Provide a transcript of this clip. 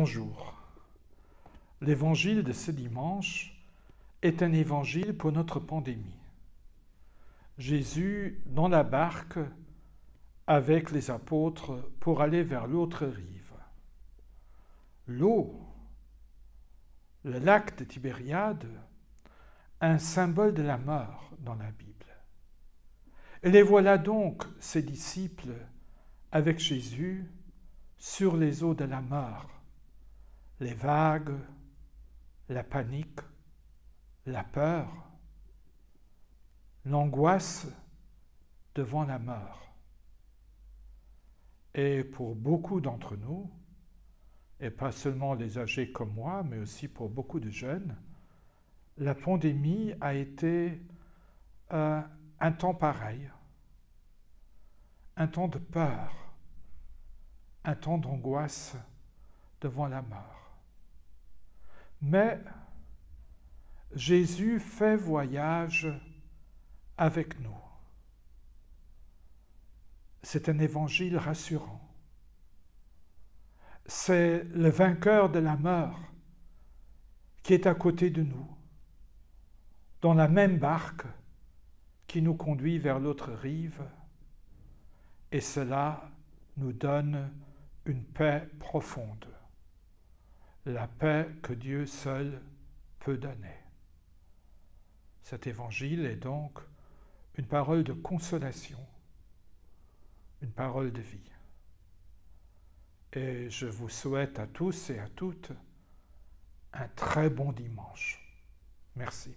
Bonjour. L'évangile de ce dimanche est un évangile pour notre pandémie. Jésus dans la barque avec les apôtres pour aller vers l'autre rive. L'eau, le lac de Tibériade, un symbole de la mort dans la Bible. Et les voilà donc, ses disciples, avec Jésus, sur les eaux de la mort. Les vagues, la panique, la peur, l'angoisse devant la mort. Et pour beaucoup d'entre nous, et pas seulement les âgés comme moi, mais aussi pour beaucoup de jeunes, la pandémie a été un temps pareil, un temps de peur, un temps d'angoisse devant la mort. Mais Jésus fait voyage avec nous. C'est un évangile rassurant. C'est le vainqueur de la mort qui est à côté de nous, dans la même barque qui nous conduit vers l'autre rive, et cela nous donne une paix profonde, la paix que Dieu seul peut donner. Cet évangile est donc une parole de consolation, une parole de vie. Et je vous souhaite à tous et à toutes un très bon dimanche. Merci.